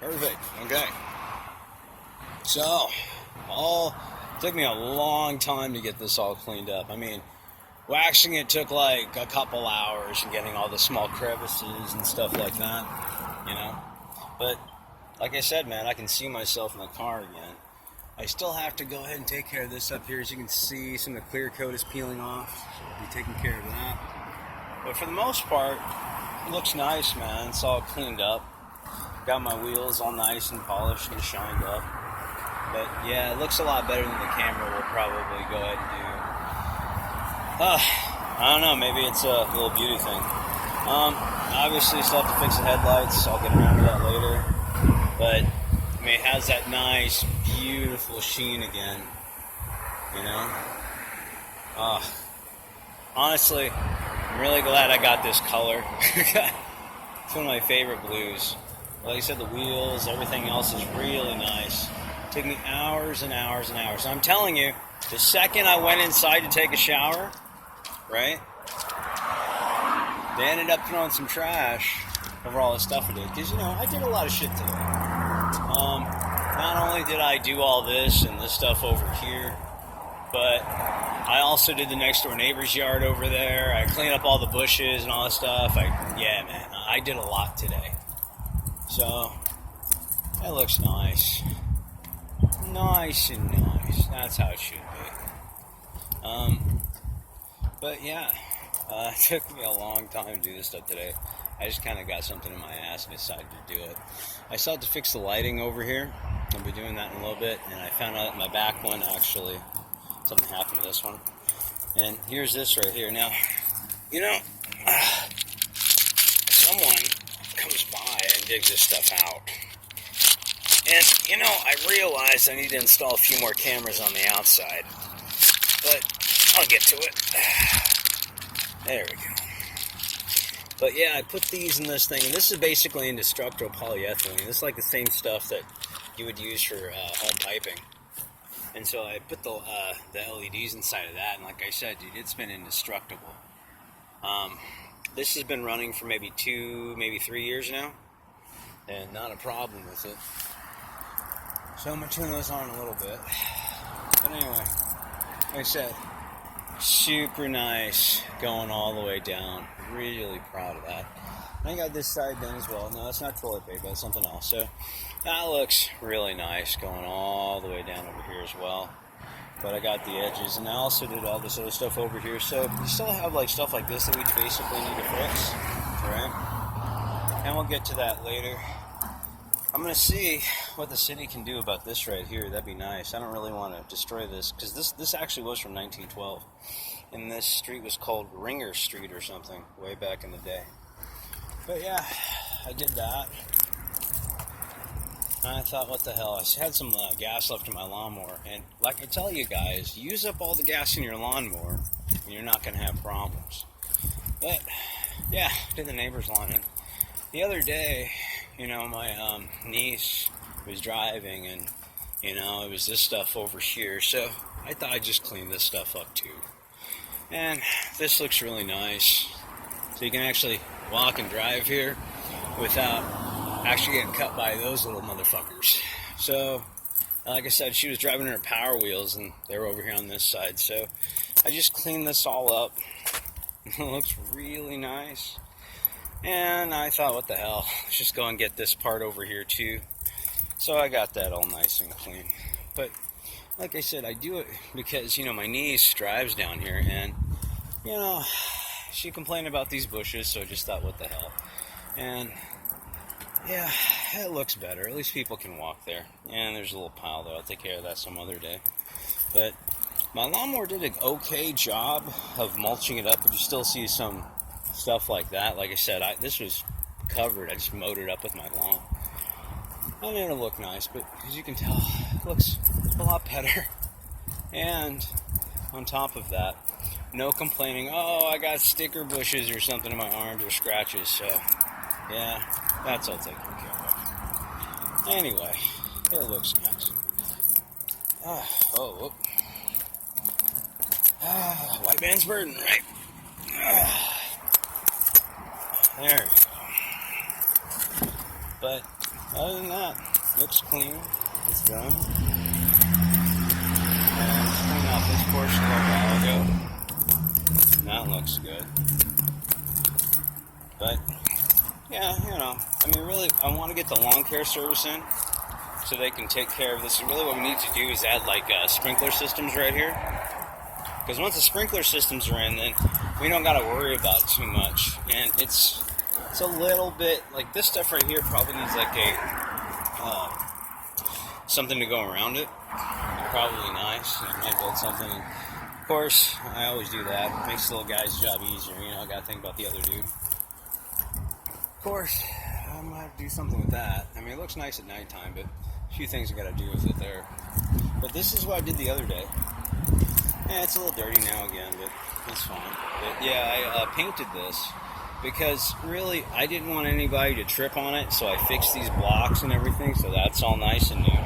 Perfect. Okay. So, all took me a long time to get this all cleaned up. I mean, waxing it took like a couple hours and getting all the small crevices and stuff like that, you know. But like I said, man, I can see myself in the car again. I still have to go ahead and take care of this up here. As you can see, some of the clear coat is peeling off, so I'll be taking care of that. But for the most part, it looks nice, man. It's all cleaned up. Got my wheels all nice and polished and shined up. But yeah, it looks a lot better than the camera will probably go ahead and do. I don't know, maybe it's a little beauty thing. Obviously still have to fix the headlights. I'll get around to that later. But I mean, it has that nice, beautiful sheen again. You know? Honestly, I'm really glad I got this color. It's one of my favorite blues. Like I said, the wheels, everything else is really nice. It took me hours and hours and hours. I'm telling you, the second I went inside to take a shower, right? They ended up throwing some trash over all the stuff I did. Because, you know, I did a lot of shit today. Not only did I do all this and this stuff over here, but I also did the next door neighbor's yard over there. I cleaned up all the bushes and all that stuff. Yeah, man, I did a lot today. So, that looks nice. Nice and nice. That's how it should be. But yeah, it took me a long time to do this stuff today. I just kind of got something in my ass and decided to do it. I still have to fix the lighting over here. I'll be doing that in a little bit. And I found out that my back one actually, something happened to this one. And here's this right here. Now, you know, someone comes by and digs this stuff out. And, you know, I realized I need to install a few more cameras on the outside. But I'll get to it. There we go. But yeah, I put these in this thing. And this is basically indestructible polyethylene. This is like the same stuff that you would use for home piping. And so I put the LEDs inside of that. And like I said, dude, it's been indestructible. This has been running for maybe 2, maybe 3 years now. And not a problem with it. So I'm going to turn those on a little bit. But anyway, like I said, super nice going all the way down. Really proud of that. I got this side done as well. No, that's not toilet paper, that's something else. So that looks really nice going all the way down over here as well. But I got the edges, and I also did all this other stuff over here. So you still have like stuff like this that we basically need to fix, right? And we'll get to that later. I'm going to see what the city can do about this right here. That'd be nice. I don't really want to destroy this, because this actually was from 1912. And this street was called Ringer Street or something, way back in the day. But yeah, I did that. And I thought, what the hell? I had some gas left in my lawnmower. And like I tell you guys, use up all the gas in your lawnmower, and you're not going to have problems. But yeah, did the neighbor's lawn. And the other day, you know, my niece was driving, and, you know, it was this stuff over here. So I thought I'd just clean this stuff up too. And this looks really nice. So you can actually walk and drive here without actually getting cut by those little motherfuckers. So, like I said, she was driving her Power Wheels, and they were over here on this side. So I just cleaned this all up. It looks really nice. And I thought, what the hell, let's just go and get this part over here too. So I got that all nice and clean. But like I said, I do it because, you know, my niece drives down here, and, you know, she complained about these bushes, so I just thought, what the hell. And yeah, it looks better. At least people can walk there. And there's a little pile, though. I'll take care of that some other day. But my lawnmower did an okay job of mulching it up, but you still see some stuff like that. Like I said, this was covered. I just mowed it up with my lawn. I mean, it'll look nice, but as you can tell, it looks a lot better. And on top of that, no complaining, oh, I got sticker bushes or something in my arms or scratches. So, yeah, that's all taken care of. Anyway, it looks nice. White man's burden, right? There we go. But other than that, looks clean. It's done. And just clean off this portion a while ago. That looks good. But, yeah, you know, I mean, really, I want to get the lawn care service in so they can take care of this. And really what we need to do is add, like, sprinkler systems right here. Because once the sprinkler systems are in, then we don't got to worry about it too much. And it's a little bit, like, this stuff right here probably needs, like, a something to go around it. Probably nice. I might build something. Of course, I always do that. It makes the little guy's job easier. You know, I got to think about the other dude. Of course, I might have to do something with that. I mean, it looks nice at nighttime, but a few things I got to do with it there. But this is what I did the other day. Yeah, it's a little dirty now again, but it's fine. But yeah, I painted this because really I didn't want anybody to trip on it, so I fixed these blocks and everything, so that's all nice and new.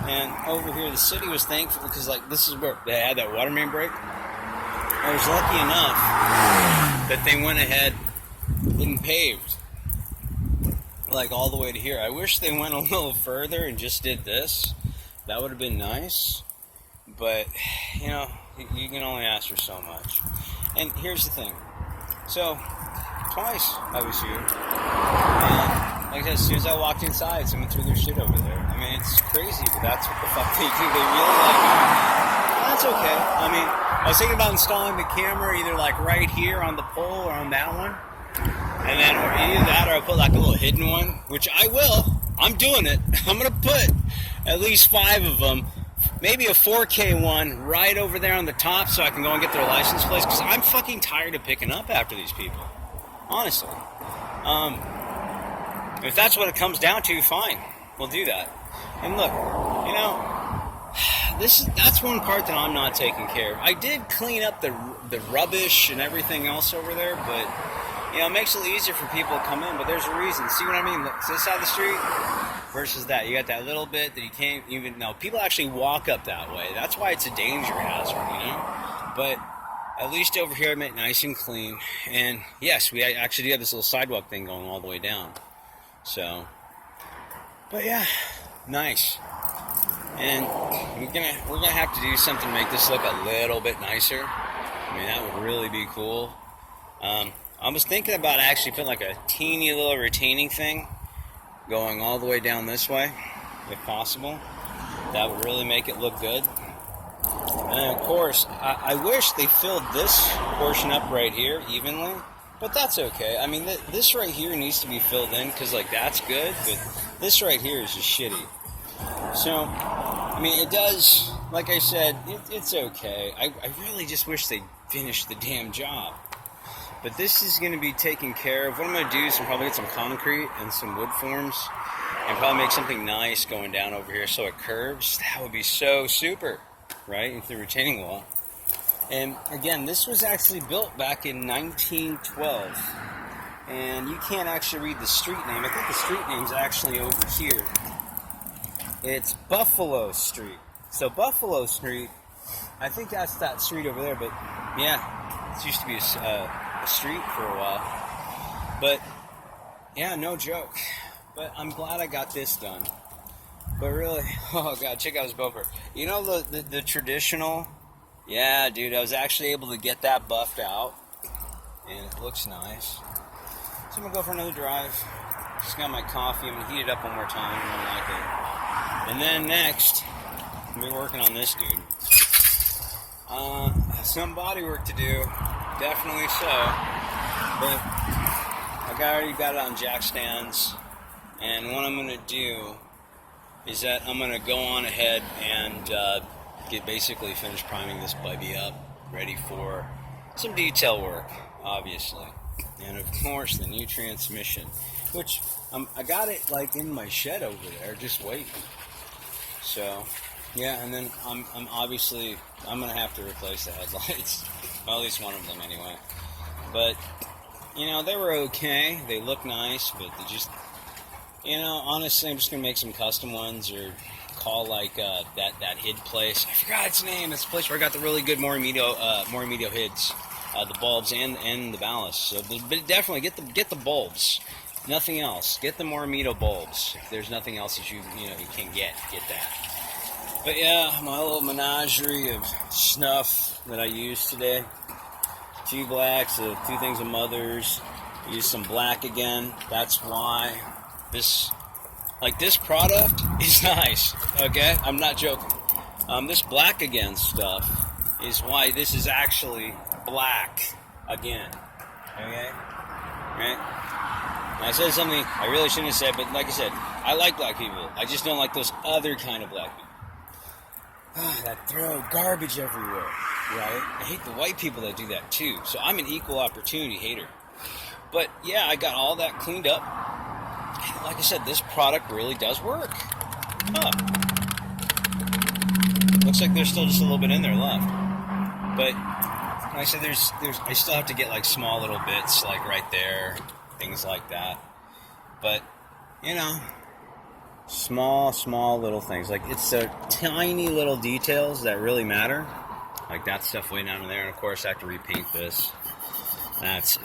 And over here, the city was thankful because, like, this is where they had that water main break. I was lucky enough that they went ahead and paved, like, all the way to here. I wish they went a little further and just did this. That would have been nice. But, you know, you can only ask for so much. And here's the thing. So, twice I was here. And, like I said, as soon as I walked inside, someone threw their shit over there. I mean, it's crazy, but that's what the fuck they do. They really like it. That's okay. I mean, I was thinking about installing the camera either, like, right here on the pole or on that one. And then, or either that or I'll put, like, a little hidden one, which I will. I'm doing it. I'm going to put at least 5 of them. Maybe a 4K one right over there on the top so I can go and get their license plates, because I'm fucking tired of picking up after these people. Honestly. If that's what it comes down to, fine. We'll do that. And look, you know, that's one part that I'm not taking care of. I did clean up the rubbish and everything else over there, but, you know, it makes it easier for people to come in, but there's a reason. See what I mean? Look, this side of the street versus that. You got that little bit that you can't even... No, people actually walk up that way. That's why it's a danger hazard, you know? But at least over here I made it nice and clean. And yes, we actually do have this little sidewalk thing going all the way down. So, but yeah, nice. And we're gonna have to do something to make this look a little bit nicer. I mean, that would really be cool. I was thinking about actually putting like a teeny little retaining thing going all the way down this way, if possible. That would really make it look good. And of course, I wish they filled this portion up right here evenly, but that's okay. I mean, this right here needs to be filled in because, like, that's good, but this right here is just shitty. So, I mean, it does, like I said, it's okay. I really just wish they'd finish the damn job. But this is going to be taken care of. What I'm going to do is probably get some concrete and some wood forms and probably make something nice going down over here so it curves. That would be so super, right, into the retaining wall. And again, this was actually built back in 1912. And you can't actually read the street name. I think the street name's actually over here. It's Buffalo Street. So Buffalo Street, I think that's that street over there. But yeah, it used to be a street for a while. But yeah, no joke. But I'm glad I got this done. But really, oh god, check out his bumper. You know the traditional? Yeah, dude, I was actually able to get that buffed out, and it looks nice. So I'm gonna go for another drive. Just got my coffee. I'm gonna heat it up one more time. I don't like it. And then next, I'm gonna be working on this dude. Some body work to do, definitely so. But I already got it on jack stands, and what I'm gonna do is that I'm going to go on ahead and get basically finished priming this baby up, ready for some detail work, obviously. And of course, the new transmission, which I got it like in my shed over there, just waiting. So, yeah, and then I'm obviously, I'm going to have to replace the headlights. Well, at least one of them anyway. But, you know, they were okay. They look nice, but they just... You know, honestly, I'm just going to make some custom ones or call, like, that HID place. I forgot its name. It's a place where I got the really good Morimoto HIDs, the bulbs and the ballast. So, but definitely get the bulbs. Nothing else. Get the Moramito bulbs. If there's nothing else that you can get that. But yeah, my little menagerie of snuff that I used today. 2 blacks, 2 things of Mother's. Use some black again. That's why this product is nice. Okay, I'm not joking. This black again stuff is why this is actually black again. Okay, right? I said something I really shouldn't have said, but like I said, I like black people. I just don't like those other kind of black people. That throw garbage everywhere, right? I hate the white people that do that too. So I'm an equal opportunity hater. But yeah, I got all that cleaned up. And like I said, this product really does work. Looks like there's still just a little bit in there left. But like I said, I still have to get like small little bits like right there. Things like that. But, small little things. Like, it's the tiny little details that really matter. Like that stuff way down there. And, of course, I have to repaint this. That's,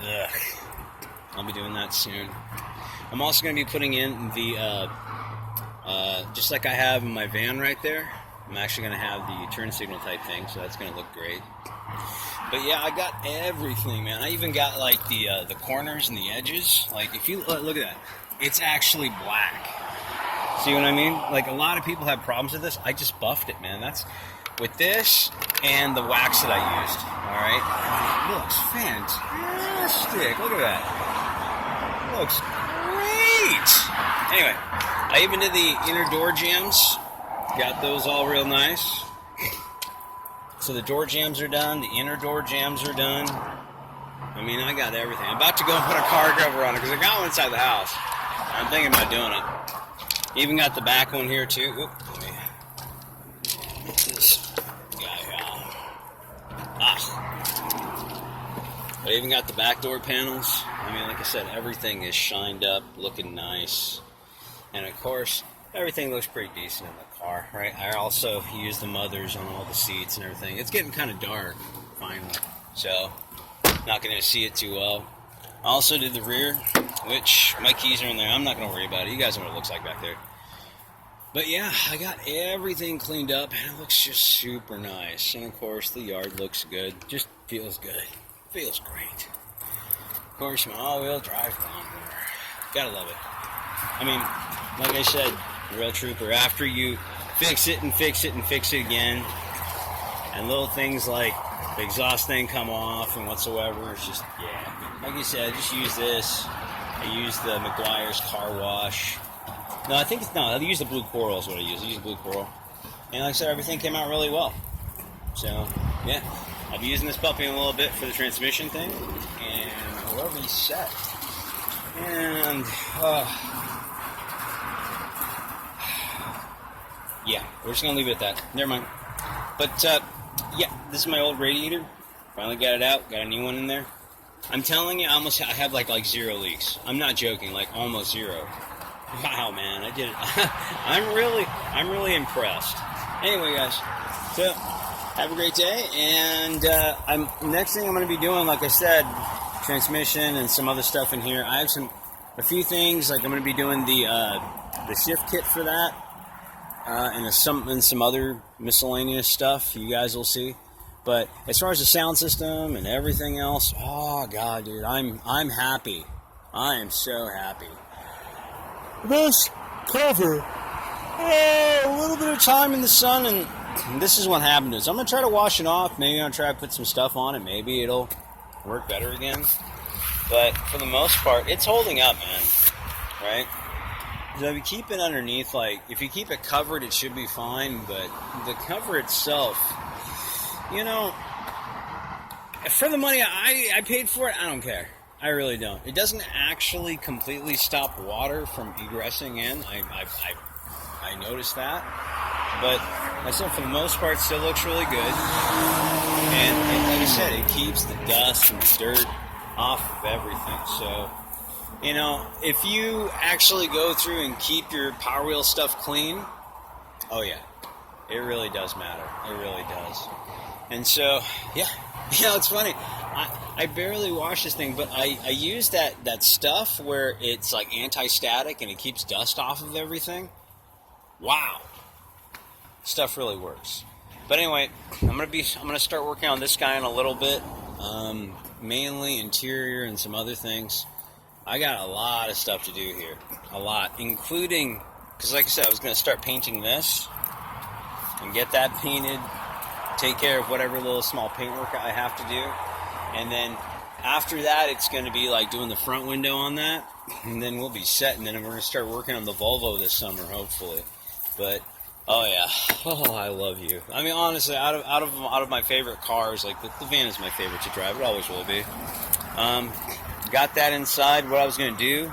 I'll be doing that soon. I'm also going to be putting in the, just like I have in my van right there, I'm actually going to have the turn signal type thing, so that's going to look great. But yeah, I got everything, man. I even got like the corners and the edges. Like if you look at that, it's actually black. See what I mean? Like a lot of people have problems with this. I just buffed it, man. That's with this and the wax that I used. All right, it looks fantastic. Look at that. It looks great. Anyway, I even did the inner door jambs. Got those all real nice. So the door jambs are done, the inner door jambs are done. I mean, I got everything. I'm about to go and put a car cover on it because I got one inside the house. I'm thinking about doing it. Even got the back one here too. Oop, let me get this guy out. I even got the back door panels. I mean, like I said, everything is shined up, looking nice. And of course, everything looks pretty decent in the car, right? I also use the Mothers on all the seats and everything. It's getting kind of dark, finally, so not going to see it too well. I also did the rear, which my keys are in there. I'm not going to worry about it. You guys know what it looks like back there. But yeah, I got everything cleaned up, and it looks just super nice. And of course, the yard looks good. Just feels good. Feels great. Of course, my all-wheel drive lawnmower. Gotta love it. I mean, like I said, real trooper, after you fix it and fix it and fix it again, and little things like the exhaust thing come off and whatsoever, it's just, yeah, like you said, just use this. I use the Meguiar's car wash. No, I use the Blue Coral is what I use. I use the Blue Coral. And like I said, everything came out really well. So, yeah, I'll be using this puppy in a little bit for the transmission thing, and we'll be set. And, yeah, we're just going to leave it at that. Never mind. But, yeah, this is my old radiator. Finally got it out. Got a new one in there. I'm telling you, I have like 0 leaks. I'm not joking, like almost 0. Wow, man, I did it. I'm really impressed. Anyway, guys, so have a great day. And next thing I'm going to be doing, like I said, transmission and some other stuff in here. I have a few things, like I'm going to be doing the shift kit for that. And some other miscellaneous stuff you guys will see. But as far as the sound system and everything else, oh god, dude, I'm happy. I am so happy. This cover, a little bit of time in the sun, and this is what happened. I'm gonna try to wash it off. Maybe I'll try to put some stuff on it. Maybe it'll work better again. But for the most part, it's holding up, man. Right? So if you keep it underneath, like, if you keep it covered, it should be fine, but the cover itself, you know, for the money I paid for it, I don't care. I really don't. It doesn't actually completely stop water from egressing in. I noticed that. But I said, for the most part, it still looks really good. And like I said, it keeps the dust and the dirt off of everything. So, you know, if you actually go through and keep your Power Wheel stuff clean, oh yeah, it really does matter. It really does. And so, yeah, You know, it's funny. I barely wash this thing, but I use that stuff where it's like anti-static and it keeps dust off of everything. Wow. Stuff really works. But anyway, I'm gonna start working on this guy in a little bit. Mainly interior and some other things. I got a lot of stuff to do here. A lot, including, because like I said, I was gonna start painting this and get that painted, take care of whatever little small paint work I have to do, and then after that it's going to be like doing the front window on that, and then we'll be set, and then we're going to start working on the Volvo this summer, hopefully. But oh yeah, oh, I love you. I mean, honestly, out of my favorite cars, like the van is my favorite to drive. It always will be. Got that inside. What I was going to do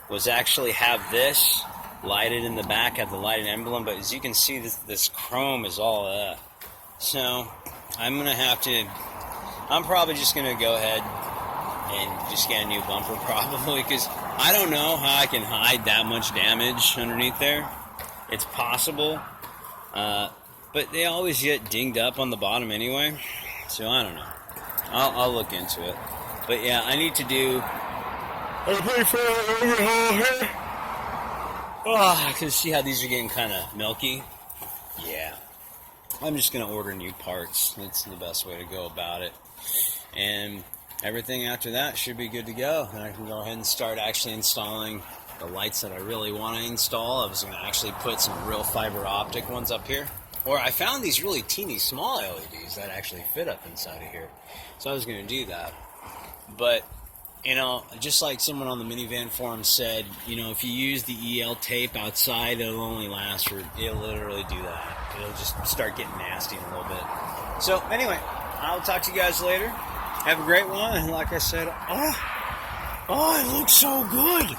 was actually have this lighted in the back, have the lighted emblem, but as you can see, this chrome is all so I'm probably just gonna go ahead and just get a new bumper, probably, because I don't know how I can hide that much damage underneath there. It's possible, but they always get dinged up on the bottom anyway, so I don't know. I'll look into it. But yeah, I need to do a pretty fair overhaul here. Oh, I can see how these are getting kind of milky. Yeah. I'm just going to order new parts. That's the best way to go about it. And everything after that should be good to go. And I can go ahead and start actually installing the lights that I really want to install. I was going to actually put some real fiber optic ones up here. Or I found these really teeny small LEDs that actually fit up inside of here. So I was going to do that. But, you know, just like someone on the minivan forum said, you know, if you use the EL tape outside, it'll only last for, it'll literally do that. It'll just start getting nasty in a little bit. So, anyway, I'll talk to you guys later. Have a great one. And like I said, oh, it looks so good.